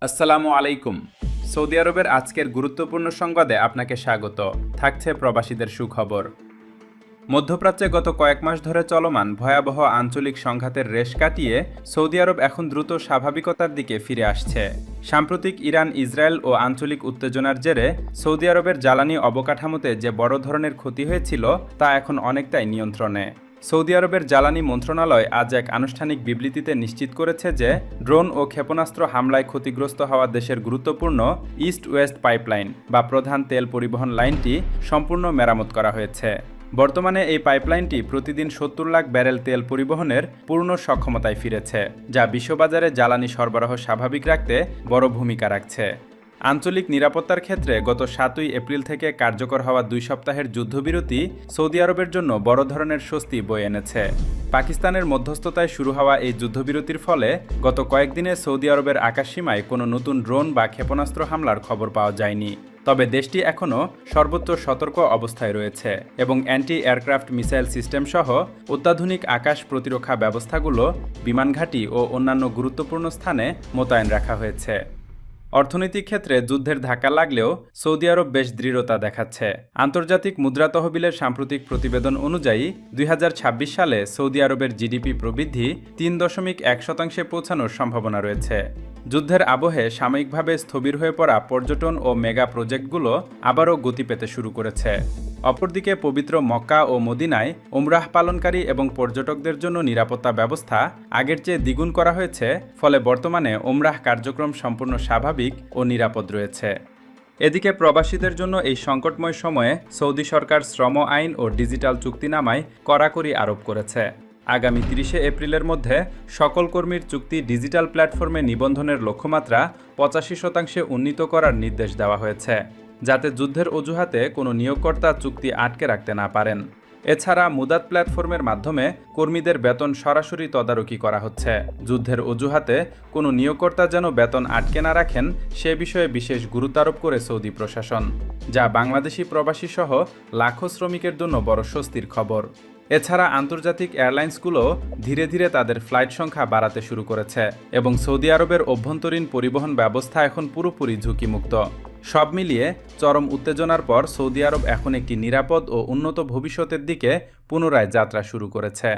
আসসালামু আলাইকুম। সৌদি আরবের আজকের গুরুত্বপূর্ণ সংবাদে আপনাকে স্বাগত। থাকছে প্রবাসীদের সুখবর। মধ্যপ্রাচ্যে গত কয়েক মাস ধরে চলমান ভয়াবহ আঞ্চলিক সংঘাতের রেশ কাটিয়ে সৌদি আরব এখন দ্রুত স্বাভাবিকতার দিকে ফিরে আসছে। সাম্প্রতিক ইরান ইসরায়েল ও আঞ্চলিক উত্তেজনার জেরে সৌদি আরবের জ্বালানি অবকাঠামোতে যে বড় ধরনের ক্ষতি হয়েছিল তা এখন অনেকটাই নিয়ন্ত্রণে। সৌদি আরবের জ্বালানি মন্ত্রণালয় আজ এক আনুষ্ঠানিক বিবৃতিতে নিশ্চিত করেছে যে ড্রোন ও ক্ষেপণাস্ত্র হামলায় ক্ষতিগ্রস্ত হওয়া দেশের গুরুত্বপূর্ণ ইস্ট ওয়েস্ট পাইপলাইন বা প্রধান তেল পরিবহন লাইনটি সম্পূর্ণ মেরামত করা হয়েছে। বর্তমানে এই পাইপলাইনটি প্রতিদিন ৭০ লাখ ব্যারেল তেল পরিবহনের পূর্ণ সক্ষমতায় ফিরেছে, যা বিশ্ববাজারে জ্বালানি সরবরাহ স্বাভাবিক রাখতে বড় ভূমিকা রাখছে। আঞ্চলিক নিরাপত্তার ক্ষেত্রে গত ৭ই এপ্রিল থেকে কার্যকর হওয়া ২ সপ্তাহের যুদ্ধবিরতি সৌদি আরবের জন্য বড় ধরনের স্বস্তি বয়ে এনেছে। পাকিস্তানের মধ্যস্থতায় শুরু হওয়া এই যুদ্ধবিরতির ফলে গত কয়েকদিনে সৌদি আরবের আকাশসীমায় কোনো নতুন ড্রোন বা ক্ষেপণাস্ত্র হামলার খবর পাওয়া যায়নি। তবে দেশটি এখনও সর্বোচ্চ সতর্ক অবস্থায় রয়েছে এবং অ্যান্টি এয়ারক্রাফট মিসাইল সিস্টেম সহ অত্যাধুনিক আকাশ প্রতিরক্ষা ব্যবস্থাগুলো বিমানঘাঁটি ও অন্যান্য গুরুত্বপূর্ণ স্থানে মোতায়েন রাখা হয়েছে। অর্থনৈতিক ক্ষেত্রে যুদ্ধের ধাক্কা লাগলেও সৌদি আরব বেশ দৃঢ়তা দেখাচ্ছে। আন্তর্জাতিক মুদ্রা তহবিলের সাম্প্রতিক প্রতিবেদন অনুযায়ী ২০২৬ সালে সৌদি আরবের জিডিপি প্রবৃদ্ধি ৩.১% পৌঁছানোর সম্ভাবনা রয়েছে। যুদ্ধের আবহে সাময়িকভাবে স্থবির হয়ে পড়া পর্যটন ও মেগা প্রজেক্টগুলো আবারও গতি পেতে শুরু করেছে। অপরদিকে পবিত্র মক্কা ও মদিনায় উমরাহ পালনকারী এবং পর্যটকদের জন্য নিরাপত্তা ব্যবস্থা আগের চেয়ে দ্বিগুণ করা হয়েছে, ফলে বর্তমানে উমরাহ কার্যক্রম সম্পূর্ণ স্বাভাবিক ও নিরাপদ রয়েছে। এদিকে প্রবাসীদের জন্য এই সংকটময় সময়ে সৌদি সরকার শ্রম আইন ও ডিজিটাল চুক্তিনামায় কড়াকড়ি আরোপ করেছে। আগামী ৩০শে এপ্রিলের মধ্যে সকল কর্মীর চুক্তি ডিজিটাল প্ল্যাটফর্মে নিবন্ধনের লক্ষ্যমাত্রা ৮৫% উন্নীত করার নির্দেশ দেওয়া হয়েছে, যাতে যুদ্ধের অজুহাতে কোনো নিয়োগকর্তা চুক্তি আটকে রাখতে না পারেন। এছাড়া মুদাত প্ল্যাটফর্মের মাধ্যমে কর্মীদের বেতন সরাসরি তদারকি করা হচ্ছে। যুদ্ধের অজুহাতে কোনো নিয়োগকর্তা যেন বেতন আটকে না রাখেন সে বিষয়ে বিশেষ গুরুত্ব আরোপ করে সৌদি প্রশাসন, যা বাংলাদেশি প্রবাসী সহ লাখো শ্রমিকের জন্য বড় স্বস্তির খবর। এছাড়া আন্তর্জাতিক এয়ারলাইন্সগুলো ধীরে ধীরে তাদের ফ্লাইট সংখ্যা বাড়াতে শুরু করেছে এবং সৌদি আরবের অভ্যন্তরীণ পরিবহন ব্যবস্থা এখন পুরোপুরি ঝুঁকিমুক্ত। সব মিলিয়ে চরম উত্তেজনার পর সৌদি আরব এখন একটি নিরাপদ ও উন্নত ভবিষ্যতের দিকে পুনরায় যাত্রা শুরু করেছে।